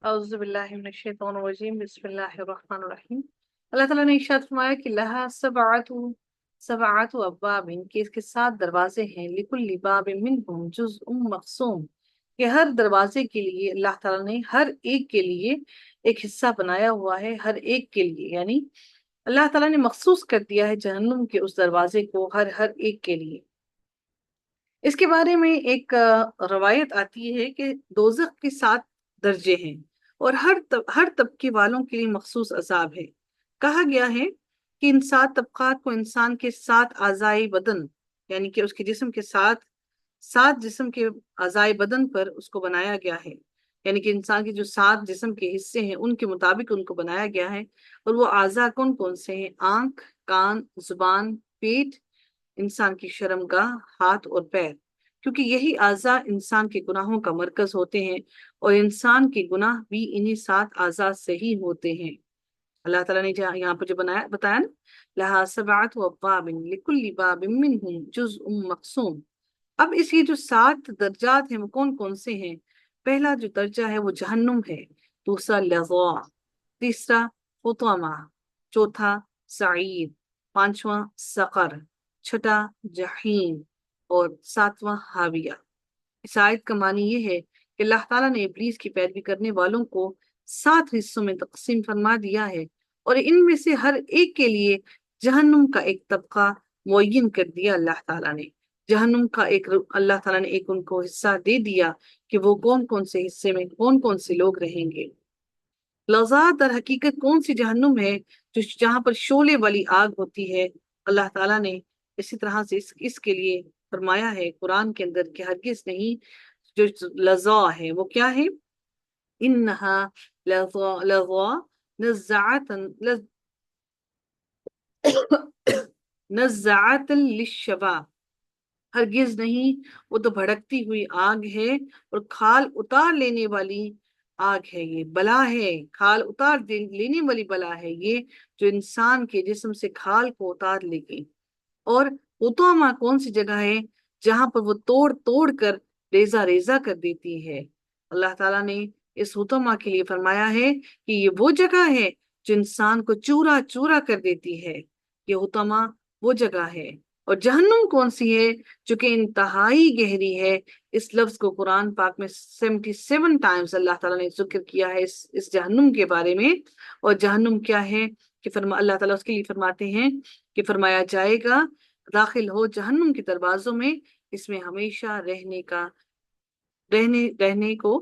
औज़ुबिल्लाहिमिनश्शैतानिर्रजीम बिस्मिल्लाहिर्रहमानिर्रहीम। अल्लाह ताला ने इरशाद फरमाया कि लहा सबअतु सबअतु अब्वाबिन, कि इसके 7 दरवाजे हैं। लिकुल्लि बाबिन मिनहुम जुज़उम मक़सूम, कि हर दरवाजे के लिए अल्लाह ताला ने हर एक के लिए एक हिस्सा बनाया हुआ है। हर एक के लिए यानी अल्लाह ताला ने मखसूस कर दिया है जहन्नुम के उस दरवाजे को हर हर एक के लिए। इसके बारे में एक रवायत आती है कि दोज़ख के 7 दर्जे हैं और हर तबके वालों के लिए मखसूस अजाब है। कहा गया है कि इन 7 तबकात को इंसान के 7 आज़ाए बदन यानी कि उसके जिस्म के 7 जिस्म के आज़ाए बदन पर उसको बनाया गया है। यानी कि इंसान के जो 7 जिस्म के हिस्से हैं उनके मुताबिक उनको बनाया गया है। और वो आज़ा कौन कौन से हैं? आंख, कान, जुबान, पेट, इंसान की शर्मगाह, हाथ और पैर, क्योंकि यही आज़ा इंसान के गुनाहों का मरकज होते हैं और इंसान के गुनाह भी इन्हीं 7 आज़ा से ही होते हैं। अल्लाह ताला ने यहाँ पर जो बताया ना, लहा सबअतु अब्वाबिन लिकुल्लि बाबिन मिनहुम जुज़उम मक़सूम। अब इसके जो 7 दर्जात हैं वो कौन कौन से हैं? पहला जो दर्जा है वो जहन्नुम है, दूसरा लज़ा, तीसरा हुतमा, चौथा सईर, पांचवा सकर, छठा जहीम और सातवां हाविया। इस आयत का मानी ये है कि अल्लाह ताला ने इब्लीस की पैरवी करने वालों को 7 हिस्सों में तकसीम फरमा दिया है और इनमें से हर एक के लिए जहन्नुम का एक तबका मुअय्यन कर दिया। अल्लाह ताला ने जहन्नुम का अल्लाह ताला ने एक उनको हिस्सा दे दिया कि वो कौन कौन से हिस्से में कौन कौन से लोग रहेंगे। लज़ा दर हकीकत कौन सी जहन्नुम है? जो जहां पर शोले वाली आग होती है। अल्लाह ताला ने इसी तरह से इसके लिए फरमाया है कुरान के अंदर कि हरगिज नहीं, जो लज़ा है वो क्या है? इन्नहा लज़ा लज़ा नज़्ज़ाअतन नज़्ज़ाअतन लिश्शवा, हरगिज नहीं, वो तो भड़कती हुई आग है और खाल उतार लेने वाली आग है। ये बला है, खाल लेने वाली बला है ये, जो इंसान के जिस्म से खाल को उतार लेगी। और हुतामा कौन सी जगह है? जहां पर वो तोड़ तोड़ कर रेजा रेजा कर देती है। अल्लाह ताला ने इस हुतामा के लिए फरमाया है कि ये वो जगह है जो इंसान को चूरा चूरा कर देती है। ये हुतामा वो जगह है। और जहन्नुम कौन सी है? जो कि इंतहाई गहरी है। इस लफ्ज को कुरान पाक में 77 टाइम्स अल्लाह ताला ने जिक्र किया है इस जहन्नुम के बारे में। और जहन्नुम क्या है कि अल्लाह ताला उसके लिए फरमाते हैं कि फरमाया जाएगा, दाखिल हो जहन्नुम के दरवाजों में, इसमें हमेशा रहने को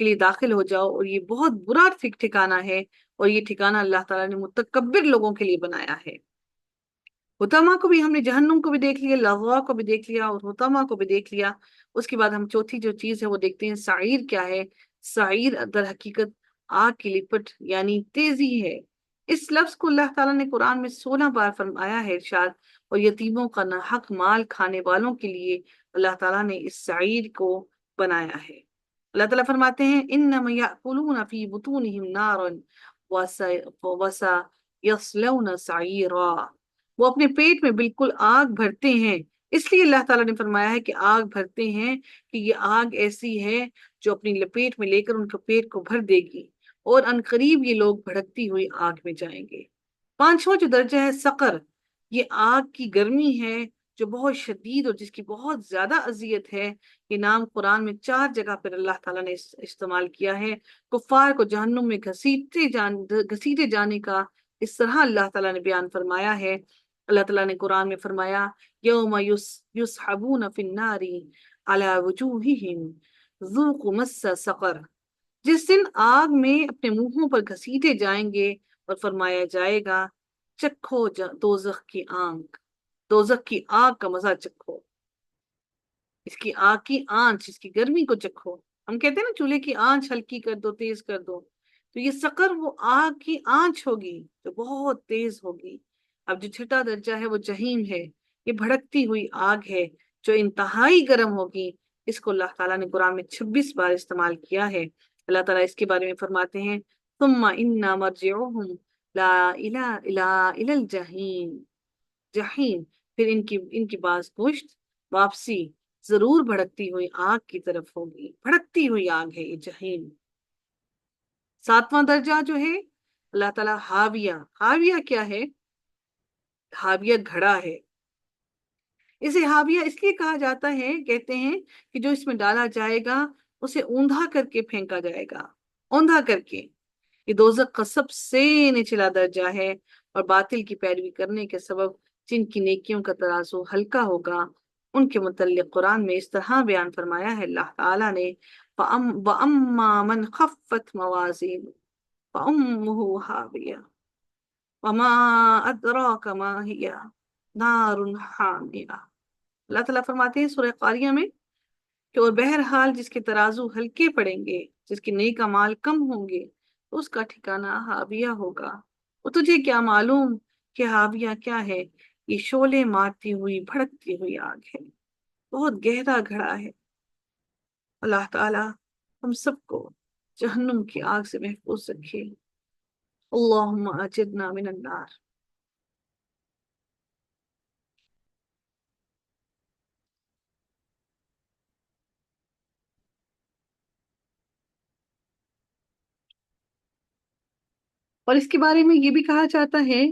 के लिए दाखिल हो जाओ और ये बहुत बुरा ठिकाना है। और ये ठिकाना अल्लाह ताला ने मुतकब्बिर लोगों के लिए बनाया है। हुतामा को भी हमने, जहन्नुम को भी देख लिया, लज़वा को भी देख लिया और हुतामा को भी देख लिया। उसके बाद हम चौथी जो चीज है वो देखते हैं, साइर क्या है? साइर दर हकीकत आग की लिपट यानी तेजी है। इस लफ्ज को अल्लाह ताला ने कुरान में 16 बार फरमाया है इरशाद। और यतीमों का नाहक माल खाने वालों के लिए अल्लाह ताला ने इस साइर को बनाया है। अल्लाह ताला फरमाते हैं, इन्नमा याकुलूना फी बुतूनिहिम नारन वसा यस्लौना सईरा, वो अपने पेट में बिल्कुल आग भरते हैं। इसलिए अल्लाह ताला ने फरमाया है कि आग भरते हैं कि ये आग ऐसी है जो अपनी लपेट में लेकर उनके पेट को भर देगी और अनकरीब ये लोग भड़कती हुई आग में जाएंगे। पांचवा जो दर्जा है सकर, ये आग की गर्मी है जो बहुत शदीद और जिसकी बहुत ज्यादा अजियत है। ये नाम कुरान में 4 जगह पर अल्लाह ताला ने इस्तेमाल किया है। कुफार को जहन्नुम में घसीटे जाने का इस तरह अल्लाह ताला ने बयान फरमाया है। अल्लाह ताला ने कुरान में फरमाया, यौम युसहबून फिन्नारी अला वजूहिहिम ज़ूक़ू मस्स सक़र, जिस दिन आग में अपने मुंहों पर घसीटे जाएंगे और फरमाया जाएगा, चखो दोजख की आग, दोजख की आग का मजा चखो, इसकी आग की आंच, इसकी गर्मी को चखो। हम कहते हैं ना चूल्हे की आंच हल्की कर दो, तेज कर दो, तो ये सकर वो आग की आंच होगी जो बहुत तेज होगी। अब जो छठा दर्जा है वो जहीम है, ये भड़कती हुई आग है जो इंतहाई गर्म होगी। इसको अल्लाह ताला ने कुरान में 26 बार इस्तेमाल किया है। अल्लाह ताला इसके बारे में फरमाते हैं, सुम्मा इन्ना मरजिउहुम ला इला इला इलल जहीम, जहीम, फिर इनकी इनकी बाज़पुश्त, वापसी जरूर भड़कती हुई आग की तरफ होगी। भड़कती हुई आग है ये जहीम। सातवां दर्जा जो है अल्लाह ताला हाविया, हाविया क्या है? हाविया घड़ा है। इसे हाविया इसलिए कहा जाता है, कहते हैं कि जो इसमें डाला जाएगा उसे ऊंधा करके फेंका जाएगा, औंधा करके। ये दोजख का सबसे निचला दर्जा है, और बातिल की पैरवी करने के सबब जिनकी नेकियों का तराजू हल्का होगा उनके मुतल्लिक कुरान में इस तरह बयान फरमाया है अल्लाह ताला ने, वअम्मा मन खफ्फत मवाजीन फउम्मुहु हाविया वमा अदराक मा हिया नारुन हामिया। अल्लाह ताला फरमाते हैं सूरह कारिया में कि और बहरहाल जिसके तराजू हल्के पड़ेंगे, जिसके नेक अमाल कम होंगे, तो उसका ठिकाना हाविया होगा। और तुझे क्या मालूम कि हाविया क्या है? ये शोले मारती हुई भड़कती हुई आग है, बहुत गहरा घड़ा है। अल्लाह ताला हम सबको जहन्नुम की आग से महफूज रखे। अल्लाहुम्मा अजिरना मिनन नार। और इसके बारे में ये भी कहा जाता है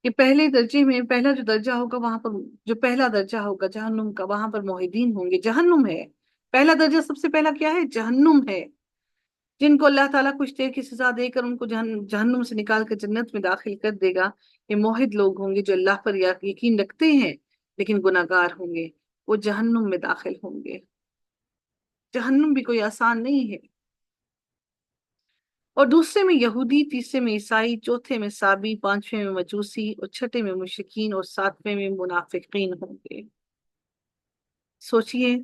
कि पहले दर्जे में पहला जो दर्जा होगा वहां पर, जो पहला दर्जा होगा जहन्नुम का, वहां पर मोहिदीन होंगे। जहन्नुम है पहला दर्जा, सबसे पहला क्या है? जहन्नुम है। जिनको अल्लाह ताला कुछ देर की सजा देकर उनको जहन्नुम से निकाल कर जन्नत में दाखिल कर देगा। ये मोहिद लोग होंगे जो अल्लाह पर यकीन रखते हैं लेकिन गुनाहगार होंगे, वो जहन्नुम में दाखिल होंगे। जहन्नुम भी कोई आसान नहीं है। और दूसरे में यहूदी, तीसरे में ईसाई, चौथे में साबी, पांचवें में मजूसी, और छठे में मुशरिकीन, और सातवें में मुनाफिकीन होंगे। सोचिए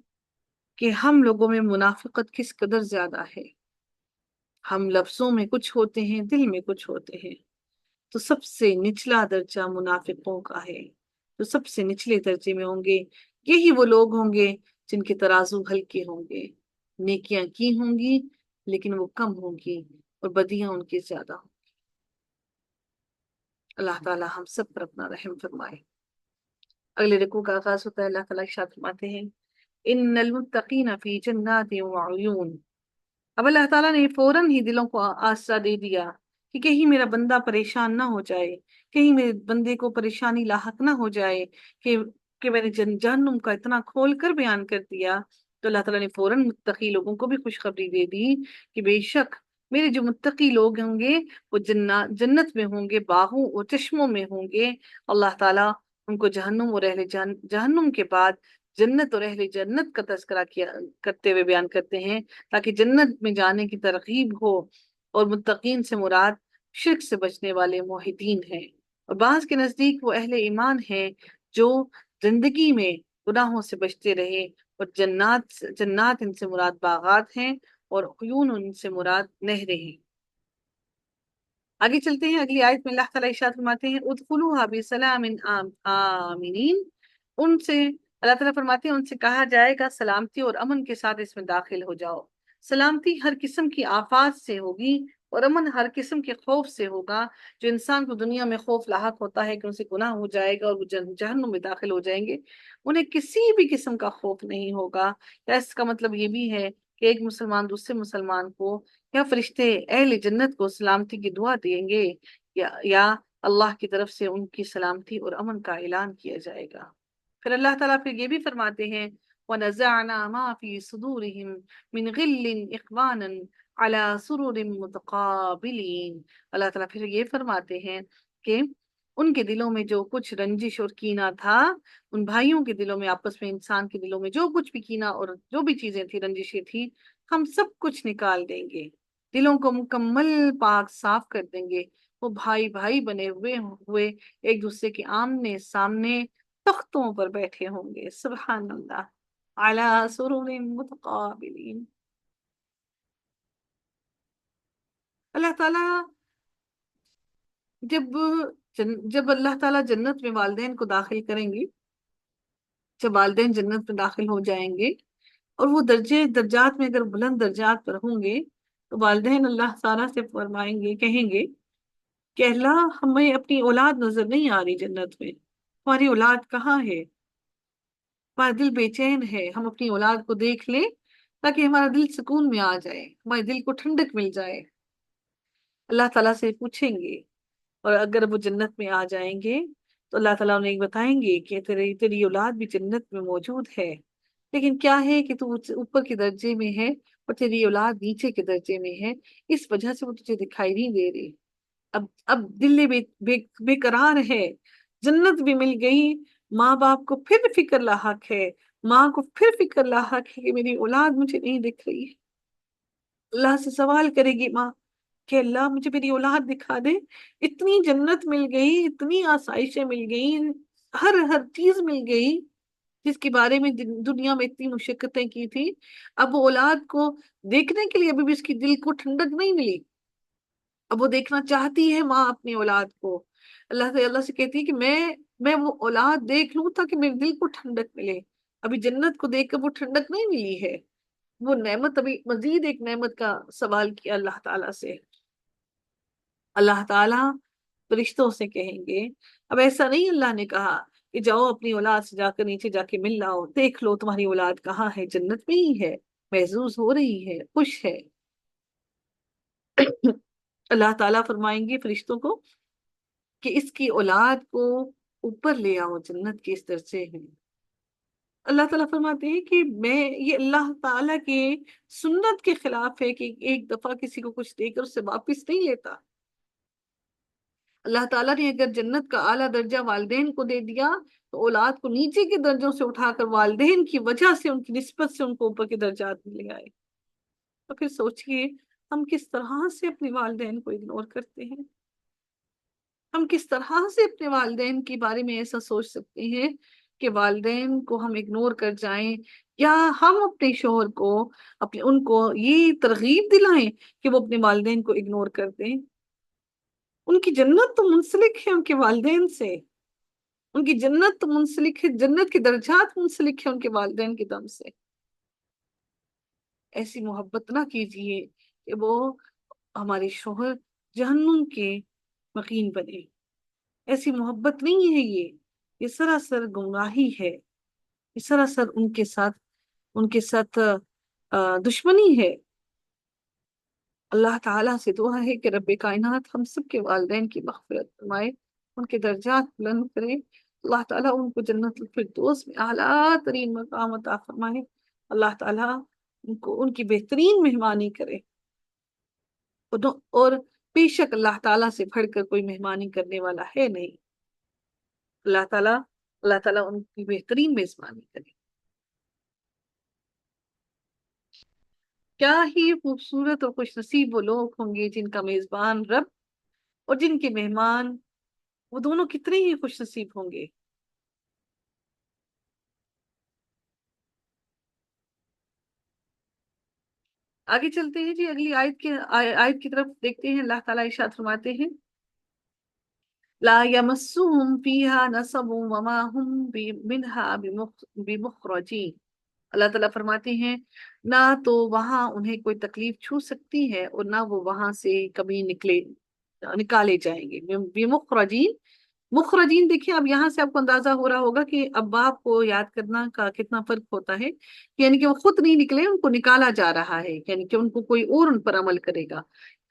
कि हम लोगों में मुनाफिकत किस कदर ज्यादा है। हम लफ्जों में कुछ होते हैं, दिल में कुछ होते हैं। तो सबसे निचला दर्जा मुनाफिकों का है। तो सबसे निचले दर्जे में होंगे यही वो लोग होंगे जिनके तराजू हल्के होंगे, नेकियां की होंगी लेकिन वो कम होंगी, और बदियां उनकी ज्यादा होंगी। अल्लाह ताला हम सब पर अपना रहम फरमाए। अगले रकू का आगाज होता है, अल्लाह ताला इरशाद फरमाते हैं, इन्नल मुत्तकीना फी जन्नातिन व उयून। अब अल्लाह ताला ने फौरन ही दिलों को आसरा दे दिया कि कहीं मेरा बंदा परेशान ना हो जाए, कहीं मेरे बंदे को परेशानी लाहक ना हो जाए कि मैंने जहन्नुम का इतना खोल कर बयान कर दिया। तो अल्लाह ताला ने फौरन मुत्तकी लोगों को भी खुशखबरी दे दी कि बेशक मेरे जो मुत्तकी लोग होंगे वो जन्नत में होंगे, बागों और चश्मों में होंगे। अल्लाह ताला उनको जहन्नुम और अहले जहन्नुम के बाद जन्नत और अहले जन्नत का तज़किरा किया करते हुए बयान करते हैं ताकि जन्नत में जाने की तरगीब हो। और मुत्तकीन से मुराद शिर्क से बचने वाले मोहिदीन हैं। और बाज के नजदीक वो अहले ईमान हैं जो जिंदगी में गुनाहों से बचते रहे। और जन्नात जन्नात इनसे मुराद बागात हैं, और उयून उनसे मुराद नहरें हैं। आगे चलते हैं, अगली आयत में अल्लाह ताला इरशाद फरमाते हैं, उदखुलूहा बिसलामिन आमिनीन। उनसे अल्लाह ताला फरमाते हैं उनसे कहा जाएगा सलामती और अमन के साथ इसमें दाखिल हो जाओ। सलामती हर किस्म की आफात से होगी, और अमन हर किस्म के खौफ से होगा। जो इंसान को दुनिया में खौफ लाहक होता है कि उनसे गुनाह हो जाएगा और वो जहन्नुम में दाखिल हो जाएंगे, उन्हें किसी भी किस्म का खौफ नहीं होगा। या इसका मतलब ये भी है कि एक मुसलमान दूसरे मुसलमान को या फरिश्ते अहले जन्नत को सलामती की दुआ देंगे, या अल्लाह की तरफ से उनकी सलामती और अमन का ऐलान किया जाएगा। फिर अल्लाह ताला फिर ये भी फरमाते हैं, वनज़अना मा फी सुदूरिहिम मिन गिल्लिन इख्वानन अला सुरुरिन मुतकाबिलीन। अल्लाह ताला फिर ये फरमाते हैं कि उनके दिलों में जो कुछ रंजिश और कीना था, उन भाइयों के दिलों में, आपस में इंसान के दिलों में जो कुछ भी कीना और जो भी चीजें थी, रंजिशें थी, हम सब कुछ निकाल देंगे। दिलों को मुकम्मल पाक साफ कर देंगे। वो भाई भाई बने हुए हुए एक दूसरे के आमने सामने तख्तों पर बैठे होंगे। सुभान अल्लाह। अला सुरुरिन मुतकाबिलीन। अल्लाह ताला जब जब अल्लाह ताला जन्नत में वालिदैन को दाखिल करेंगे, जब वालिदैन जन्नत में दाखिल हो जाएंगे और वो दर्जे दर्जात में अगर बुलंद दर्जात पर होंगे, तो वालिदैन अल्लाह ताला से फरमाएंगे, कहेंगे कि अल्लाह हमें अपनी औलाद नजर नहीं आ रही जन्नत में, हमारी औलाद कहाँ है? हमारा दिल बेचैन है, हम अपनी औलाद को देख लें ताकि हमारा दिल सुकून में आ जाए, हमारे दिल को ठंडक मिल जाए। अल्लाह ताला से पूछेंगे, और अगर वो जन्नत में आ जाएंगे तो अल्लाह ताला उन्हें बताएंगे कि तेरी तेरी औलाद भी जन्नत में मौजूद है, लेकिन क्या है कि तू ऊपर के दर्जे में है और तेरी औलाद नीचे के दर्जे में है, इस वजह से वो तुझे दिखाई नहीं दे रही। अब दिल बेकरार है। जन्नत भी मिल गई, माँ बाप को फिर फिक्र लाहक है, माँ को फिर फिक्र लाहक है कि मेरी औलाद मुझे नहीं दिख रही है। अल्लाह से सवाल करेगी माँ कि अल्लाह मुझे मेरी औलाद दिखा दे। इतनी जन्नत मिल गई, इतनी आसाइशें मिल गई, हर हर चीज मिल गई जिसके बारे में दुनिया में इतनी मुशक्कतें की थी। अब वो औलाद को देखने के लिए अभी भी उसकी दिल को ठंडक नहीं मिली। अब वो देखना चाहती है माँ अपनी औलाद को। अल्लाह से कहती है कि मैं वो औलाद देख लूं ताकि मेरे दिल को ठंडक मिले। अभी जन्नत को देखकर वो ठंडक नहीं मिली है, वो नेमत, अभी मजीद एक नेमत का सवाल किया अल्लाह ताला से। अल्लाह ताला फरिश्तों से कहेंगे, अब ऐसा नहीं अल्लाह ने कहा कि जाओ अपनी औलाद से जाकर नीचे जाके मिल लाओ, देख लो तुम्हारी औलाद कहाँ है, जन्नत में ही है, महजूज हो रही है, खुश है। अल्लाह ताला फरमाएंगे फरिश्तों को कि इसकी औलाद को ऊपर ले आओ, जन्नत के इस दर्जे है। अल्लाह ताला फरमाते हैं कि मैं, ये अल्लाह ताला के सुन्नत के खिलाफ है कि एक दफा किसी को कुछ देकर उससे वापस नहीं लेता। अल्लाह ताला ने अगर जन्नत का आला दर्जा वालिदैन को दे दिया तो औलाद को नीचे के दर्जों से उठाकर वालिदैन की वजह से, उनकी निस्बत से उनको ऊपर के दर्जात में ले आए। तो फिर सोचिए हम किस तरह से अपने वालिदैन को इग्नोर करते हैं। हम किस तरह से अपने वालिदैन के बारे में ऐसा सोच सकते हैं कि वालिदैन को हम इग्नोर कर जाएं, या हम अपने शोहर को, अपने उनको ये तरगीब दिलाएं कि वो अपने वालिदैन को इग्नोर कर दें। उनकी जन्नत तो मुंसलिक है उनके वालिदैन से, उनकी जन्नत तो मुंसलिक है, जन्नत के दर्जात मुंसलिक है उनके वालिदैन के दम से। ऐसी मोहब्बत ना कीजिए कि वो हमारे शोहर जहन्नुम के मकीन बने। ऐसी मोहब्बत नहीं है ये सरासर गुमराही है, ये सरासर उनके साथ दुश्मनी है। अल्लाह ताला से दुआ है कि रब्बे कायनात हम सब के वालिदैन की मग़फ़िरत फरमाए, उनके दर्जात बुलंद करे। अल्लाह ताला उनको जन्नतुल फिरदौस में आला तरीन मकाम अता फरमाए। अल्लाह ताला उनको उनकी बेहतरीन मेहमानी करे। और बेशक अल्लाह ताला से बढ़कर कोई मेहमानी करने वाला है नहीं। अल्लाह ताला अल्लाह ताला उनकी बेहतरीन मेजबानी करे। क्या ही खूबसूरत और खुश नसीब वो लोग होंगे जिनका मेजबान रब और जिनके मेहमान वो दोनों कितने ही खुश नसीब होंगे। आगे चलते हैं जी, अगली आयत की तरफ देखते हैं। अल्लाह ताला इरशाद फरमाते हैं, ला यमस्सुहुम फीहा नसबुम वमा हुम मिनहा बिमुखरजीन। अल्लाह ताला फरमाते हैं, ना तो वहां उन्हें कोई तकलीफ छू सकती है और ना वो वहां से कभी निकाले जाएंगे। बेमुखरजीन, मुखरजीन, देखिए अब यहाँ से आपको अंदाजा हो रहा होगा कि अब बाप को याद करना का कितना फर्क होता है। यानी कि वो खुद नहीं निकले, उनको निकाला जा रहा है, यानी कि उनको कोई और उन पर अमल करेगा,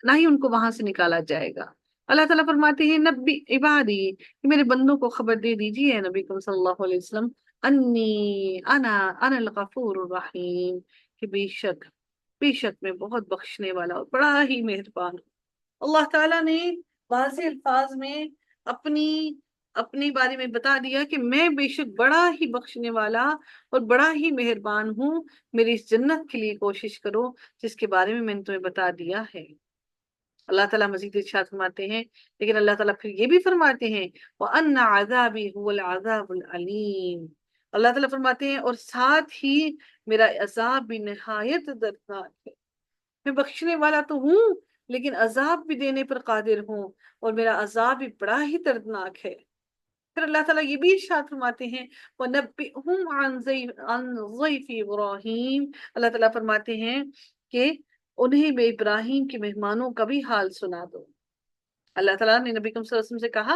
ना ही उनको वहां से निकाला जाएगा। अल्लाह ताला फरमाते हैं, नब्बी इबादी, कि मेरे बंदों को खबर दे दीजिए नबी सल्लल्लाहु अलैहि वसल्लम, अन्नी अना अनल गफूर रहीम, कि बेशक बेशक मैं बहुत बख्शने वाला और बड़ा ही मेहरबान हूँ। अल्लाह ताला ने वाज़ेह अल्फाज में अपनी अपने बारे में बता दिया कि मैं बेशक बड़ा ही बख्शने वाला और बड़ा ही मेहरबान हूँ। मेरी इस जन्नत के लिए कोशिश करो जिसके बारे में मैंने तुम्हें बता दिया है। अल्लाह ताला मजीद इरशाद फरमाते हैं, लेकिन अल्लाह ताला फिर ये भी फरमाते हैं, व अन्ना अज़ाबी हुवल अज़ाबुल अलीम। अल्लाह ताला फरमाते हैं और साथ ही मेरा अजाब भी निहायत दर्दनाक है। मैं बख्शने वाला तो हूँ लेकिन अजाब भी देने पर कादिर हूँ, और मेरा अजाब भी बड़ा ही दर्दनाक है। फिर अल्लाह ताला ये भी इरशाद फरमाते हैं, वनब्बिहुम अन ज़ैफ़ी इब्राहीम। अल्लाह ताला फरमाते हैं कि उन्हें मैं इब्राहिम के मेहमानों का भी हाल सुना दो। अल्लाह ताला ने नबी सल्लल्लाहु अलैहि वसल्लम से कहा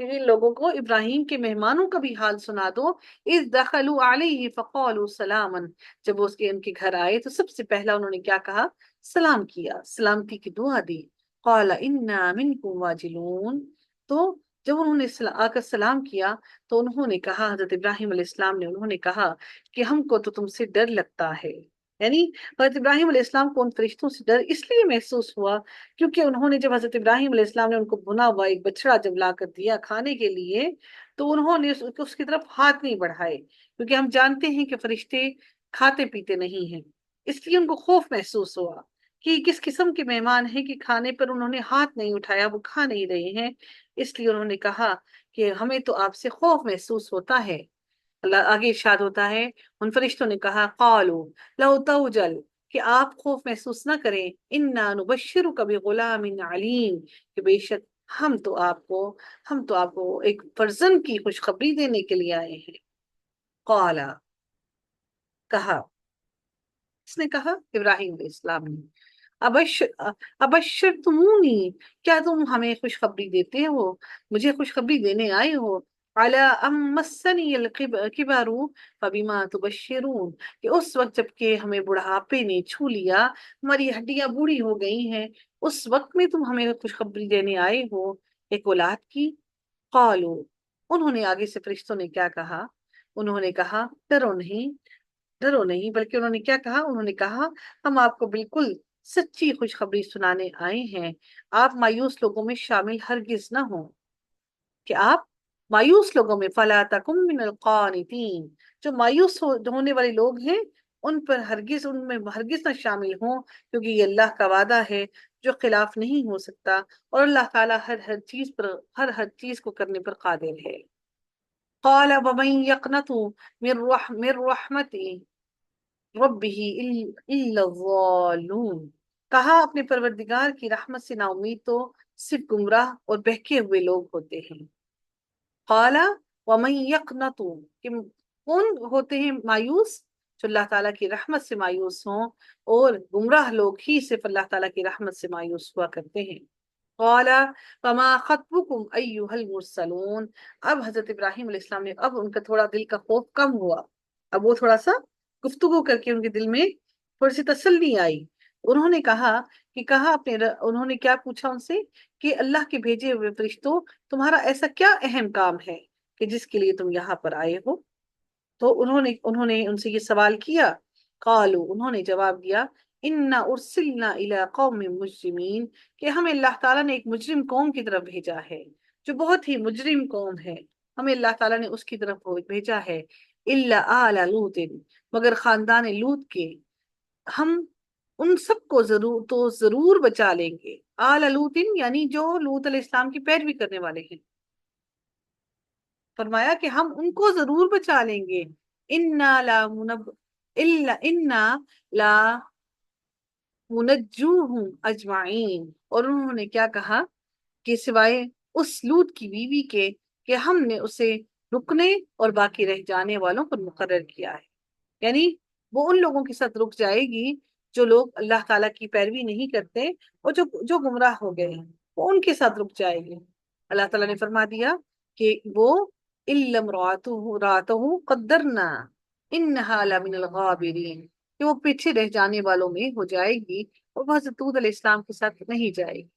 कि इन लोगों को इब्राहिम के मेहमानों का भी हाल सुना दो। इस दखलू अलैहि फ़क़ालू सलामन, जब वो उसके उनके घर आए तो सबसे पहला उन्होंने क्या कहा, सलाम किया, सलामती की दुआ दी। قال انا منکم واجلون، تو جب انہوں نے آ کر سلام کیا تو انہوں نے کہا، حضرت ابراہیم علیہ السلام نے انہوں نے کہا کہ ہم کو تو تم سے ڈر لگتا ہے. یعنی حضرت ابراہیم علیہ السلام کو ان فرشتوں سے ڈر اس لیے محسوس ہوا کیونکہ انہوں نے جب حضرت ابراہیم علیہ السلام نے ان کو بنا ہوا ایک بچڑا جب لا کر دیا کھانے کے لیے تو انہوں نے اس کی طرف ہاتھ نہیں بڑھائے، کیونکہ ہم جانتے ہیں کہ فرشتے کھاتے پیتے نہیں ہیں. اس لیے ان کو خوف محسوس ہوا کہ کس قسم کے مہمان ہیں کہ کھانے پر انہوں نے ہاتھ نہیں اٹھایا، وہ کھا نہیں رہے ہیں. اس لیے انہوں نے کہا کہ ہمیں تو آپ سے خوف محسوس ہوتا ہے. اللہ آگے ارشاد ہوتا ہے، ان فرشتوں نے کہا قالوا لو توجل، کہ آپ خوف محسوس نہ کریں، انا نبشرک بغلام علیم، کہ بے شک ہم تو آپ کو ایک فرزند کی خوشخبری دینے کے لیے آئے ہیں. قالا، کہا، اس نے کہا ابراہیم علیہ السلام نے، ابشرتمونی، کیا تم ہمیں خوشخبری دیتے ہو، مجھے خوشخبری دینے آئے ہو، علی ام مسنی الکبر فبما تبشرون، کہ اس وقت جب کہ ہمیں بڑھاپے نے چھو لیا، ہماری ہڈیاں بوڑھی ہو گئی ہیں، اس وقت میں تم ہمیں خوشخبری دینے آئے ہو ایک اولاد کی. قالو، انہوں نے آگے سے فرشتوں نے کیا کہا، انہوں نے کہا ڈرو نہیں بلکہ انہوں نے کیا کہا، انہوں نے کہا ہم آپ کو بالکل سچی خوشخبری سنانے آئے ہیں، آپ مایوس لوگوں میں شامل ہرگز نہ ہوں، کہ آپ مایوس لوگوں میں، فلا تکم من القانتین، جو مایوس ہونے والے لوگ ہیں ان میں ہرگز نہ شامل ہوں، کیونکہ یہ اللہ کا وعدہ ہے جو خلاف نہیں ہو سکتا، اور اللہ تعالیٰ ہر چیز کو کرنے پر قادر ہے. قال ومن يقنط من رحمتي ربه الا الضالون، کہا اپنے پروردگار کی رحمت سے نا امید تو صرف گمراہ اور بہکے ہوئے لوگ ہوتے ہیں. قال ومن يقنط، کہ کون ہوتے ہیں مایوس، جو اللہ تعالیٰ کی رحمت سے مایوس ہوں، اور گمراہ لوگ ہی صرف اللہ تعالیٰ کی رحمت سے مایوس ہوا کرتے ہیں. قال فما خطبكم ايها المرسلون، اب حضرت ابراہیم علیہ السلام نے، اب ان کا تھوڑا دل کا خوف کم ہوا، اب وہ تھوڑا سا گفتگو کر کے ان کے دل میں تھوڑی سی تسلی آئی. انہوں نے کہا انہوں نے کیا پوچھا ان سے کہ اللہ کے بھیجے ہوئے فرشتوں، تمہارا ایسا کیا اہم کام ہے کہ جس کے لیے تم یہاں پر آئے ہو. تو انہوں نے ان سے یہ سوال کیا. قالوا، انہوں نے جواب دیا، انا ارسلنا الى قوم مجرمین، کہ ہمیں اللہ تعالیٰ نے ایک مجرم قوم کی طرف بھیجا ہے، جو بہت ہی مجرم قوم ہے، ہمیں اللہ تعالیٰ نے اس کی طرف بھیجا ہے. الا آل لوط، مگر خاندان لوط کے، ہم ان سب کو ضرور بچا لیں گے. آل لوط یعنی جو لوط علیہ السلام کی پیروی کرنے والے ہیں، فرمایا کہ ہم ان کو ضرور بچا لیں گے. انا لا منجوہم اجمعین، اور انہوں نے کیا کہا کہ سوائے اس لوط کی بیوی کے کہ ہم نے اسے رکنے اور باقی رہ جانے والوں پر مقرر کیا ہے. یعنی وہ ان لوگوں کے ساتھ رک جائے گی جو لوگ اللہ تعالیٰ کی پیروی نہیں کرتے اور جو گمراہ ہو گئے ہیں، وہ ان کے ساتھ رک جائے گی. اللہ تعالیٰ نے فرما دیا کہ وہ الا امرأته قدرنا انها لمن الغابرین، کہ وہ پیچھے رہ جانے والوں میں ہو جائے گی، اور وہ حضرت حود علیہ السلام کے ساتھ نہیں جائے گی.